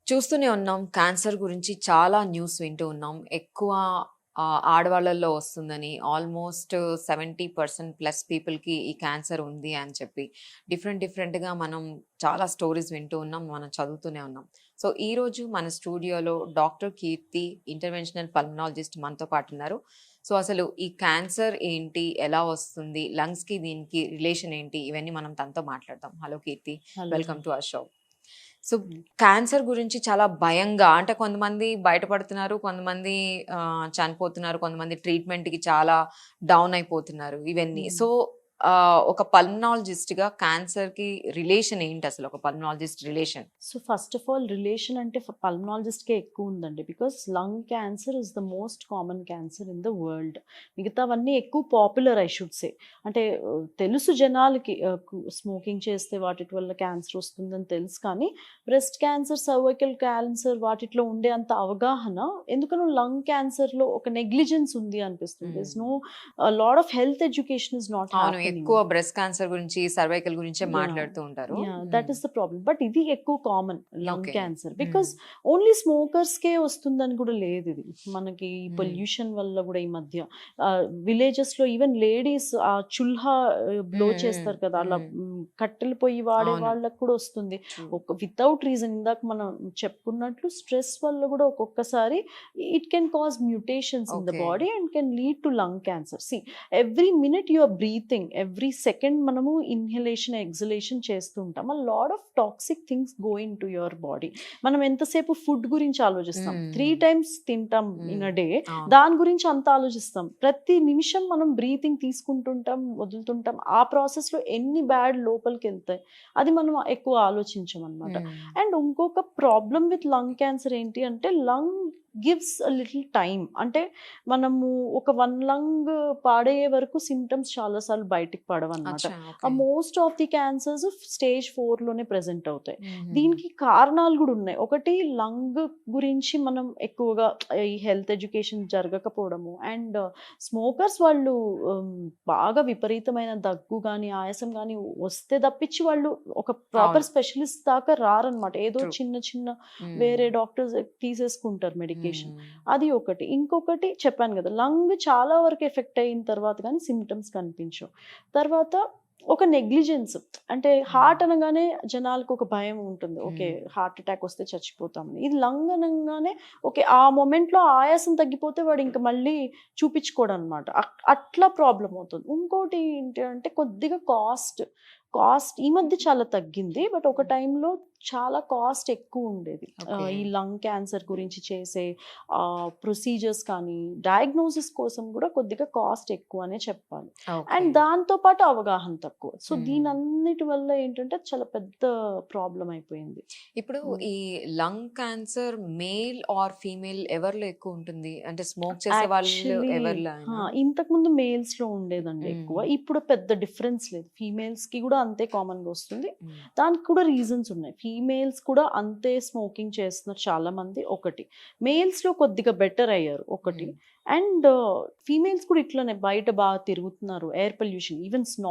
చూస్తూనే ఉన్నాం. క్యాన్సర్ గురించి చాలా న్యూస్ వింటూ ఉన్నాం. ఎక్కువ ఆడవాళ్ళలో వస్తుందని ఆల్మోస్ట్ 70% ప్లస్ పీపుల్‌కి ఈ క్యాన్సర్ ఉంది అని చెప్పి డిఫరెంట్‌గా మనం చాలా స్టోరీస్ వింటూ ఉన్నాం. మనం చదువుతూనే ఉన్నాం. సో, ఈరోజు మన స్టూడియోలో డాక్టర్ కీర్తి ఇంటర్వెన్షనల్ పల్మనాలజిస్ట్ మనతో పాటు ఉన్నారు. సో, అసలు ఈ క్యాన్సర్ ఏంటి? ఎలా వస్తుంది? లంగ్స్‌కి దీనికి రిలేషన్ ఏంటి? ఇవన్నీ మనం తనతో మాట్లాడదాం. Hello Keerthi. Hello. Welcome to our show. So, cancer గురించి చాలా భయంగా అంటే కొంతమంది బయటపడుతున్నారు. కొంతమంది చనిపోతున్నారు. కొంతమంది ట్రీట్‌మెంట్‌కి చాలా డౌన్ అయిపోతున్నారు. ఇవన్నీ. హ్మ్. సో, ఒక పల్మనాలజిస్ట్‌గా క్యాన్సర్‌కి రిలేషన్ ఏంటసలు? ఒక pulmonologist relation? So first of all relation అంటే పల్మనాలజిస్ట్‌కే ఎక్కువ ఉందండి. Because lung cancer is the most common cancer in the world. మిగతావన్నీ ఎక్కువ పాపులర్ ఐ షుడ్ సే. అంటే తెలుసు జనాలకి స్మోకింగ్ చేస్తే వాటిటి వల్ల క్యాన్సర్ వస్తుందని తెలుసు. కానీ బ్రెస్ట్ క్యాన్సర్, సర్వైకల్ క్యాన్సర్ వాటిట్లో ఉండే అంత అవగాహన ఎందుకనో లంగ్ క్యాన్సర్‌లో ఒక నెగ్లిజెన్స్ ఉంది అనిపిస్తుంది. There is no lot of health education is not అవును. హ్యాపెనింగ్. ఎక్కువ బ్రెస్ట్ క్యాన్సర్ గురించి, సర్వైకల్ గురించే యాహ్! మాట్లాడుతూ ఉంటారు. Yeah! That hmm. Is the problem. But ఇది ఎక్కువ common lung okay. Cancer. Hmm. Because only స్మోకర్స్‌కే వస్తుందని కూడా లేదిది. మనకి హ్మ్. పొల్యూషన్ వల్ల కూడా ఈ మధ్య విలేజెస్‌లో ఈవెన్ లేడీస్ ఆ చుల్హా బ్లో హ్మ్. హ్మ్. చేస్తారు కదా! అలా హ్మ్. కట్టెల పొయ్యి వాడే అవును. వాళ్ళకి కూడా వస్తుంది. ట్రూ. వితౌట్ రీజన్ ఇందాక మనం చెప్పుకున్నట్లు స్ట్రెస్ వల్ల కూడా ఒక్కొక్కసారి it can cause mutations in the okay. Body and can lead to lung cancer. Every minute you are breathing, every second మనము ఇన్హలేషన్, ఎక్సలేషన్ చేస్తూ ఉంటాం. A lot of toxic things go into your body. మనం ఎంతసేపు food గురించి ఆలోచిస్తాం. 3 హ్మ్. Times తింటాం in హ్మ్. A day. అవును. దాని గురించి అంత ఆలోచిస్తాం. ప్రతి నిమిషం మనం బ్రీతింగ్ తీసుకుంటుంటాం, వదులుతుంటాం. ఆ ప్రాసెస్‌లో ఎన్ని బ్యాడ్ లోపలికెళ్తాయి. అది మనం ఎక్కువ ఆలోచించమనమాట. హ్మ్. అండ్ ఇంకొక ప్రాబ్లమ్ విత్ లంగ్ క్యాన్సర్ ఏంటి అంటే lung gives a little time. అంటే మనము ఒక 1 లంగ్ పాడయ్యే వరకు సింప్టమ్స్ చాలా సార్లు బయటికి పడవనమాట. అచ్చా! Okay. Most of the cancers stage 4 లోనే ప్రెజెంట్ అవుతాయి. హుహుహు. దీనికి కారణాలు గూడా ఉన్నాయి. ఒకటి లంగ్ గురించి మనం ఎక్కువగా ఈ హెల్త్ ఎడ్యుకేషన్ జరగకపోవడము. అండ్ స్మోకర్స్ వాళ్ళు హ్మ్, బాగా విపరీతమైన దగ్గు గాని, ఆయాసం గాని వస్తే తప్పించి వాళ్ళు ఒక అవును. ప్రాపర్ స్పెషలిస్ట్ దాకా రారనమాట. ఏదో ట్రూ. చిన్న చిన్న హ్మ్. వేరే డాక్టర్స్ తీసేసుకుంటారు మెడికేషన్. హ్మ్. అది ఒకటి. ఇంకొకటి చెప్పాను గదా! లంగ్ చాలా వరకు ఎఫెక్ట్ అయిన తర్వాత గానీ సింప్టమ్స్ కనిపించవు. తర్వాత ఒక నెగ్లిజెన్స్. అంటే హ్మ్. హార్ట్ అనంగానే జనాలకు ఒక భయం ఉంటుంది. ఓకే. హ్మ్. హార్ట్ అటాక్ వస్తే చచ్చిపోతామని. ఇది లంగ్ అనంగానే ఓకే. ఆ మొమెంట్‌లో ఆయాసం తగ్గిపోతే వాడు ఇంక మళ్ళీ చూపించుకోడనమాట. అట్లా ప్రాబ్లమ్ అవుతుంది. ఇంకోటి ఏంటి అంటే కొద్దిగా కాస్ట్ ఈ మధ్య చాలా తగ్గింది. బట్ ఒక టైంలో చాలా కాస్ట్ ఎక్కువుండేది. ఓకే. ఈ లంగ్ క్యాన్సర్ గురించి చేసే ప్రొసీజర్స్ కానీ, డయాగ్నోసిస్ కోసం గూడా కొద్దిగా కాస్ట్ ఎక్కువనే చెప్పాలి. ఓకే. అండ్ దాంతో పాటు అవగాహన తక్కువ. సో, హ్మ్. దీనన్నిటి వల్ల ఏంటంటే చాలా పెద్ద ప్రాబ్లమ్ అయిపోయింది. ఇప్పుడు హ్మ్. ఈ lung cancer male or female ఎవరిలో ఎక్కువుంటుంది? అంటే స్మోక్ చేసే వాళ్ళు యాక్చువల్లీ ఎవరిలో అయినా? ఇంతకుముందు మేల్స్‌లో ఉండేదండి ఎక్కువ. హ్మ్. ఇప్పుడు పెద్ద డిఫరెన్స్ లేదు. ఫీమేల్స్‌కి గూడా అంతే కామన్‌గా వస్తుంది. హ్మ్. దానికి కూడా రీజన్స్ ఉన్నాయి. ఫీమేల్స్ కూడా అంతే స్మోకింగ్ చేస్తున్నారు చాలామంది ఒకటి. మేల్స్‌లో కొద్దిగా బెటర్ అయ్యారు ఒకటి. హ్మ్. అండ్ ఫీమేల్స్ కూడా ఇట్లనే బయట బాగా తిరుగుతున్నారు. ఎయిర్ పొల్యూషన్ ఈవెన్ హ్మ్.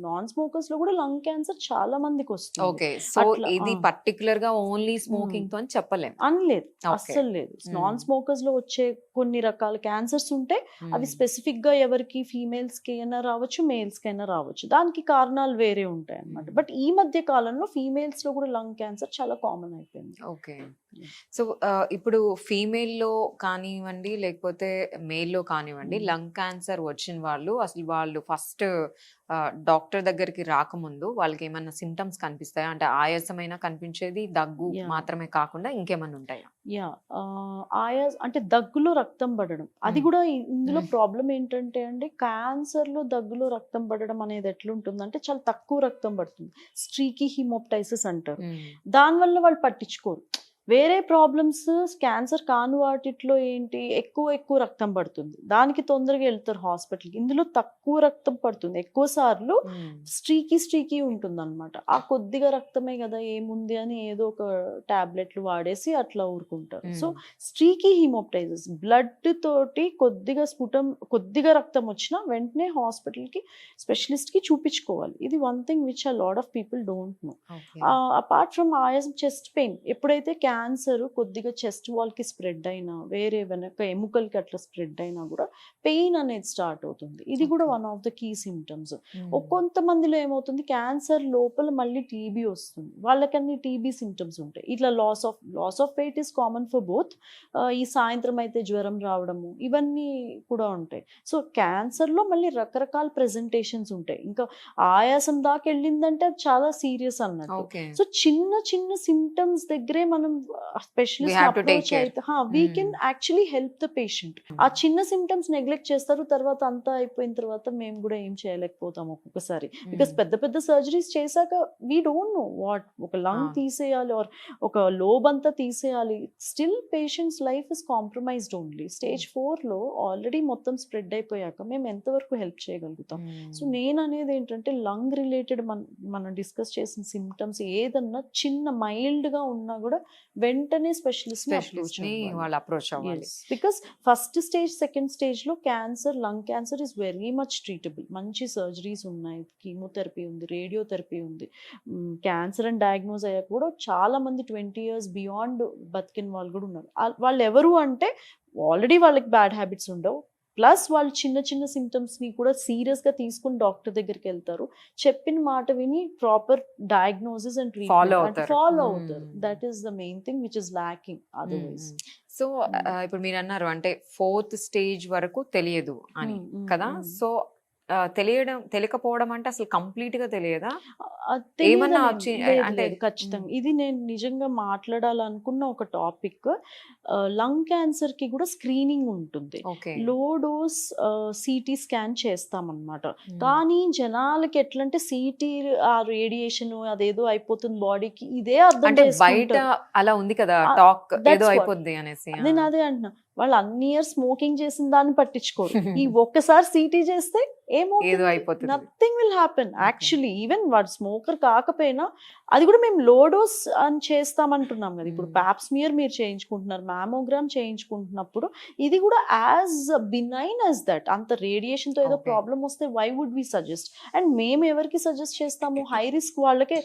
నాన్ స్మోకర్స్‌లో కూడా లంగ్ క్యాన్సర్ చాలా మందికొస్తుంది. ఓకే. సో, అట్లా ఇది పర్టిక్యులర్‌గా ఓన్లీ హ్మ్. స్మోకింగ్‌తో అని చెప్పలేం. అనలేదు. ఓకే. అస్సలు లేదు. హ్మ్. నాన్ స్మోకర్స్‌లో వచ్చే కొన్ని రకాల క్యాన్సర్స్ ఉంటాయి. అవి హ్మ్. స్పెసిఫిక్‌గా ఎవరికి ఫీమేల్స్‌కి అయినా రావచ్చు, మేల్స్‌కైనా రావచ్చు. దానికి కారణాలు వేరే ఉంటాయన్నమాట. హ్మ్. బట్ ఈ మధ్య కాలంలో ఫీమేల్స్‌లో కూడా లంగ్ క్యాన్సర్ చాలా కామన్ అయిపోయింది. ఓకే. హ్మ్. సో, ఇప్పుడు ఫీమేల్‌లో కానివ్వండి, లేకపోతే మేల్‌లో కానివ్వండి, హ్మ్. లంగ్ క్యాన్సర్ వచ్చిన వాళ్ళు అసలు వాళ్ళు ఫస్ట్ డాక్టర్ దగ్గరికి రాకముందు వాళ్ళకేమన్నా సింప్టమ్స్ కనిపిస్తాయా? అంటే ఆయాసమైనా కనిపించేది, దగ్గు యాహ్! మాత్రమే కాకుండా ఇంకేమన్నా ఉంటాయా? యాహ్! అంటే దగ్గులో రక్తం పడడం. అది హ్మ్. గూడా ఇందులో హ్మ్. ప్రాబ్లమ్ ఏంటంటే అండి, క్యాన్సర్‌లో దగ్గులో రక్తం పడడం అనేది ఎట్లుంటుందంటే చాలా తక్కువ రక్తం పడుతుంది. స్ట్రీకీ హిమోప్టైసిస్ అంటారు. హ్మ్. దానివల్ల వాళ్ళు పట్టించుకోరు. వేరే ప్రాబ్లమ్స్ క్యాన్సర్ కాని వాటిట్లో ఏంటి ఎక్కువ రక్తం పడుతుంది. దానికి తొందరగా ఎళ్తారు హాస్పిటల్‌కి. ఇందులో తక్కువ రక్తం పడుతుంది. ఎక్కువ సార్లు హ్మ్. స్ట్రీకీ ఉంటుందనమాట. ఆ కొద్దిగా రక్తమే గదా! ఏముంది అని ఏదో ఒక టాబ్లెట్లు వాడేసి అట్లా ఊరుకుంటారు. సో, హ్మ్. స్ట్రీకీ హిమోప్టైసిస్ బ్లడ్ తోటి కొద్దిగా రక్తం వచ్చినా వెంటనే హాస్పిటల్‌కి స్పెషలిస్ట్‌కి చూపించుకోవాలి. ఇది one thing which lot of people don't know. Okay. Apart from ఆయాసం, చెస్ట్ పెయిన్ ఎప్పుడైతే క్యాన్సర్ కొద్దిగా చెస్ట్ వాల్కి స్ప్రెడ్ అయినా, వేరే వెనక ఎముకలకి అట్లా స్ప్రెడ్ అయినా కూడా పెయిన్ అనేది స్టార్ట్ అవుతుంది. ఇది కూడా Okay. One of the key symptoms. కొంతమందిలో ఏమవుతుంది, క్యాన్సర్ లోపల మళ్ళీ టీబీ వస్తుంది, వాళ్ళకన్నీ టీబీ సిమ్టమ్స్ ఉంటాయి. ఇట్లా loss of weight is common for both. ఈ సాయంత్రం అయితే జ్వరం రావడము ఇవన్నీ కూడా ఉంటాయి. సో క్యాన్సర్లో మళ్ళీ రకరకాల ప్రెజెంటేషన్స్ ఉంటాయి. ఇంకా ఆయాసం దాకా వెళ్ళిందంటే అది చాలా సీరియస్ అన్నట్టు. Okay. సో చిన్న చిన్న సిమ్టమ్స్ దగ్గరే మనం We specialist have to take approach care. అయితే we can actually help the patient. ఆ చిన్న సిమ్టమ్స్ నెగ్లెక్ట్ చేస్తారు, తర్వాత అంతా అయిపోయిన తర్వాత మేము కూడా ఏం చేయలేకపోతాం ఒక్కొక్కసారి. బికాస్ పెద్ద పెద్ద సర్జరీస్ చేశాక వీ డోంట్ నో వాట్, ఒక లంగ్ Ah. తీసేయాలి ఆర్ ఒక లోబ్ అంతా తీసేయాలి, still patients life is compromised only. Stage 4లో ఆల్రెడీ మొత్తం స్ప్రెడ్ అయిపోయాక మేము ఎంతవరకు హెల్ప్ చేయగలుగుతాం? సో నేను అనేది ఏంటంటే లంగ్ రిలేటెడ్ మనం డిస్కస్ చేసిన సిమ్టమ్స్ ఏదన్నా చిన్న మైల్డ్గా ఉన్నా కూడా వెంటనే స్పెషలిస్ట్ స్పెషలిస్ట్ ని వాళ్ళు అప్రోచ్ అవ్వాలి. బికాస్ ఫస్ట్ స్టేజ్ సెకండ్ స్టేజ్లో cancer, lung cancer is very much treatable. మంచి సర్జరీస్ ఉన్నాయి, కీమోథెరపీ ఉంది, రేడియోథెరపీ ఉంది. క్యాన్సర్ అని డయాగ్నోజ్ అయ్యాక కూడా చాలా మంది 20 years బియాండ్ బతికిన వాళ్ళు కూడా ఉన్నారు. వాళ్ళు ఎవరు అంటే ఆల్రెడీ వాళ్ళకి బ్యాడ్ హ్యాబిట్స్ ఉండవు, ప్లస్ వాళ్ళు చిన్న చిన్న సిమ్టమ్స్ని కూడా సీరియస్గా తీసుకుని డాక్టర్ దగ్గరికి వెళ్తారు, చెప్పిన మాట విని proper diagnosis and Follow treatment అవుతారు. ఫాలో అవుతారు. That is the main thing which is lacking otherwise. So ఇప్పుడు మీరు అన్నారు అంటే 4th stage వరకు తెలియదు అని కదా. సో తెలియకపోవడం అంటే అసలు కంప్లీట్ గా తెలియదా? ఏమన్నా అంటే ఖచ్చితంగా ఇది నేను నిజంగా మాట్లాడాలనుకున్న ఒక టాపిక్. లంగ్ క్యాన్సర్ కి కూడా స్క్రీనింగ్ ఉంటుంది, okay. Low dose CT scan చేస్తామన్నమాట. కానీ జనాలకి ఎట్లంటే సిటీ ఆ రేడియేషన్ అదేదో అయిపోతుంది బాడీకి, ఇదే అర్థం అంటే బయట చేసుకుంటారు. అలా ఉంది కదా Ah, టాక్ that's ఏదో what. అయిపోద్ది అనేసి. నేను అదే అంటున్నా, వాళ్ళు అన్ని ఇయర్స్ స్మోకింగ్ చేసిన దాన్ని పట్టించుకోరు. ఈ ఒక్కసారి సిటీ చేస్తే ఏదో ఏమవుతుంది, అయిపోతుంది. Nothing will happen. Actually even వాడు స్మోకర్ కాకపోయినా అది కూడా మేము లో డోస్ అని చేస్తామంటున్నాం కదా. ఇప్పుడు ప్యాప్స్మియర్ మీరు చేయించుకుంటున్నారు, మ్యామోగ్రామ్ చేయించుకుంటున్నప్పుడు ఇది కూడా యాజ్ బినైన్ యాజ్ దట్. అంత రేడియేషన్తో ఏదో Okay. ప్రాబ్లం వస్తే why would we suggest? And మేము ఎవరికి సజెస్ట్ చేస్తాము? హై రిస్క్ వాళ్ళకి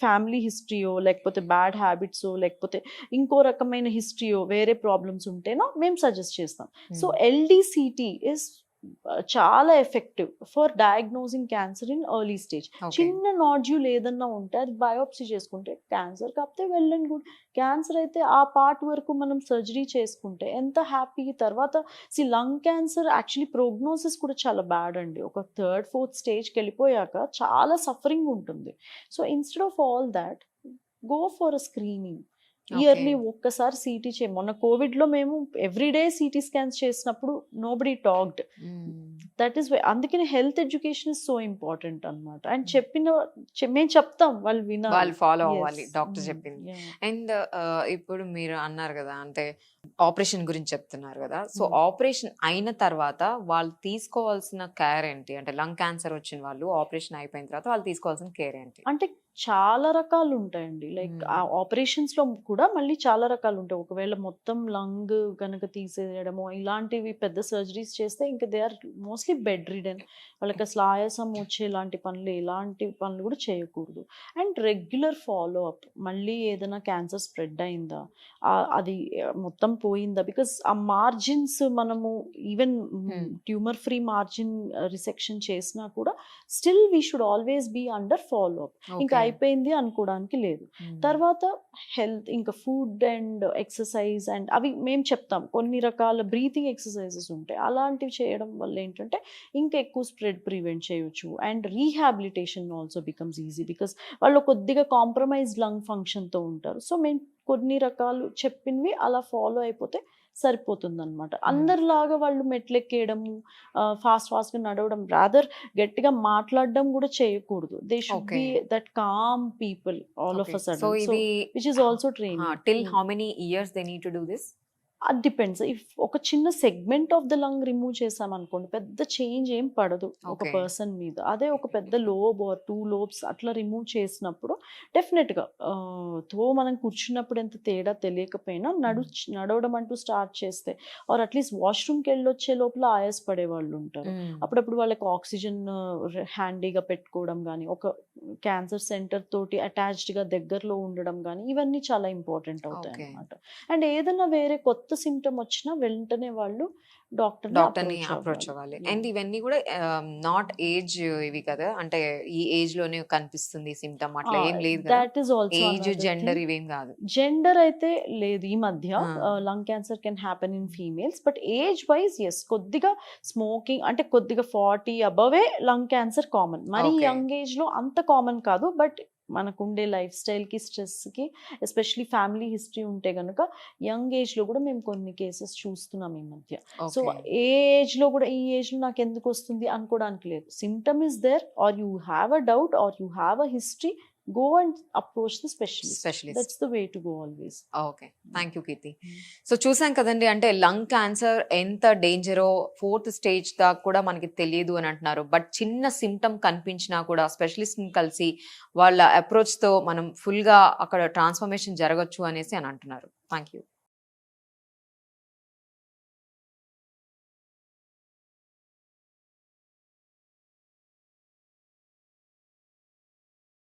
ఫ్యామిలీ హిస్టరీయో లేకపోతే బ్యాడ్ హ్యాబిట్సో లేకపోతే ఇంకో రకమైన హిస్టరీయో వేరే ప్రాబ్లమ్స్ ఉంటేనో మేము సజెస్ట్ చేస్తాం. సో ఎల్డిసిటీ ఇస్ చాలా effective for diagnosing cancer in early stage. Okay. చిన్న నాడ్యూల్ ఏదన్నా ఉంటే అది బయోప్సీ చేసుకుంటే క్యాన్సర్ కాకపోతే వెల్ అండ్ గుడ్. క్యాన్సర్ అయితే ఆ పార్ట్ వరకు మనం సర్జరీ చేసుకుంటే ఎంత హ్యాపీ. తర్వాత లంగ్ క్యాన్సర్ యాక్చువల్లీ ప్రోగ్నోసిస్ కూడా చాలా బ్యాడ్ అండి. ఒక 3rd 4th స్టేజ్కి వెళ్ళిపోయాక చాలా సఫరింగ్ ఉంటుంది. So instead of all that go for a screening. Yearly ఒక్కసారి సిటీ మొన్న కోవిడ్లో మేము ఎవ్రీడే సిటీ స్కాన్స్ చేసినప్పుడు నోబడీ టాక్డ్. దట్ ఈస్ అందుకని health education is so important అన్నమాట. అండ్ మేము చెప్తాం, వాళ్ళు వినాలి, వాళ్ళు ఫాలో Yes. అవ్వాలి డాక్టర్ చెప్పింది. Yeah. అండ్ ఇప్పుడు మీరు అన్నారు కదా అంటే ఆపరేషన్ గురించి చెప్తున్నారు కదా. So Hmm. ఆపరేషన్ అయిన తర్వాత వాళ్ళు తీసుకోవాల్సిన కేర్ ఏంటి? అంటే లంగ్ క్యాన్సర్ వచ్చిన వాళ్ళు ఆపరేషన్ అయిపోయిన తర్వాత వాళ్ళు తీసుకోవాల్సిన కేర్ ఏంటి? అంటే చాలా రకాలు ఉంటాయండి. లైక్ ఆ ఆపరేషన్స్ లో కూడా మళ్ళీ చాలా రకాలు ఉంటాయి. ఒకవేళ మొత్తం లంగ్ కనుక తీసేయడము ఇలాంటివి పెద్ద సర్జరీస్ చేస్తే ఇంకా they are mostly bedridden. వాళ్ళకి అసలు ఆయాసం వచ్చే ఇలాంటి పనులు కూడా చేయకూడదు. అండ్ రెగ్యులర్ ఫాలో అప్, మళ్ళీ ఏదైనా క్యాన్సర్ స్ప్రెడ్ అయిందా, అది మొత్తం పోయిందా, బికాస్ ఆ మార్జిన్స్ మనము even tumour free margin resection చేసినా కూడా still we should always be under follow up. ఇంకా అయిపోయింది అనుకోవడానికి లేదు. తర్వాత హెల్త్, ఇంకా ఫుడ్ అండ్ ఎక్సర్సైజ్ అండ్ అవి మేము చెప్తాం. కొన్ని రకాల బ్రీతింగ్ ఎక్సర్సైజెస్ ఉంటాయి, అలాంటివి చేయడం వల్ల ఏంటంటే ఇంకా ఎక్కువ స్ప్రెడ్ ప్రివెంట్ చేయొచ్చు. And rehabilitation also becomes easy because వాళ్ళు కొద్దిగా కాంప్రమైజ్డ్ లంగ్ ఫంక్షన్తో ఉంటారు. సో మేము కొన్ని రకాలు చెప్పినవి అలా ఫాలో అయిపోతే సరిపోతుంది అనమాట. అందరిలాగా వాళ్ళు మెట్లెక్కేయడము, ఫాస్ట్గా నడవడం, రాదర్ గట్టిగా మాట్లాడడం కూడా చేయకూడదు. They should be that calm people all of a so sudden, ఇది which is also training. Till how many years they need to do this? అది డిపెండ్స్. ఇఫ్ ఒక చిన్న segment of the lung remove చేసామనుకోండి, పెద్ద change ఏం పడదు ఒక okay. Person మీద. అదే ఒక పెద్ద లోబ్ ఆర్ 2 లోబ్స్ అట్లా రిమూవ్ చేసినప్పుడు డెఫినిట్‌గా మనం కూర్చున్నప్పుడు ఎంత తేడా తెలియకపోయినా నడవడం అంటూ స్టార్ట్ చేస్తే ఆర్ అట్‌లీస్ట్ వాష్‌రూమ్‌కెళ్ళొచ్చే లోపల ఆయాస పడేవాళ్ళుంటారు. హ్మ్. అప్పుడప్పుడు వాళ్ళకి ఆక్సిజన్ హ్యాండీగా పెట్టుకోవడం గానీ, ఒక క్యాన్సర్ సెంటర్ తోటి అటాచ్డ్‌గా దగ్గరలో ఉండడం గానీ, ఇవన్నీ చాలా ఇంపార్టెంట్ ఓకే. అవుతాయన్నమాట. అండ్ ఏదన్నా వేరే కొత్త సింప్టమ్ వచ్చినా వెంటనే వాళ్ళు డాక్టర్‌ని డాక్టర్‌ని అప్రోచ్ అప్రోచ్ అవ్వాలి. అవ్వాలి. యాహ్! అండ్ ఇవన్నీ గూడా నాట్ ఏజ్ ఇవి కదా! అంటే ఈ ఏజ్‌లోనే కనిపిస్తుంది సిమ్టమ్ ఆ! అట్లా ఏం లేదు గదా! Thought is also age, another gender thing. ఇవేం గాదు. జెండర్ అయితే లేదు ఈ మధ్య. Ah! Lung cancer can happen in females. But age wise yes. కొద్దిగా స్మోకింగ్ అంటే కొద్దిగా 40 అబోవే లంగ్ క్యాన్సర్ కామన్. మరీ ఓకే. యంగ్ ఏజ్‌లో అంత కామన్ కాదు. బట్ మనకుండే లైఫ్ స్టైల్‌కి, స్ట్రెస్‌కి ఎస్పెషల్లీ ఫ్యామిలీ హిస్టరీ ఉంటే గనక యంగ్ ఏజ్‌లో గూడా మేము కొన్ని కేసెస్ చూస్తున్నాం ఈ మధ్య. So, okay. ఏ ఏజ్‌లో గూడా ఈ ఏజ్‌లో నాకెందుకొస్తుంది అనుకోడానికి లేదు. Symptom is there or you have a doubt or you have a history, go and approach the specialist. Specialist. That's the way to go always. Okay. Thank you Keerthi. Hmm. So, చూసాం కదండీ! అంటే లంగ్ క్యాన్సర్ ఎంత డేంజరో 4థ్ stage దాకా కూడా మనకి తెలియదు అని అంటున్నారు. బట్ చిన్న సింప్టమ్ కనిపించినా కూడా స్పెషలిస్ట్‌ని కలిసి వాళ్ళ అప్రోచ్‌తో మనం ఫుల్‌గా అక్కడ ట్రాన్స్‌ఫర్మేషన్ జరగొచ్చు అనేసి అని అంటున్నారు. Thank you.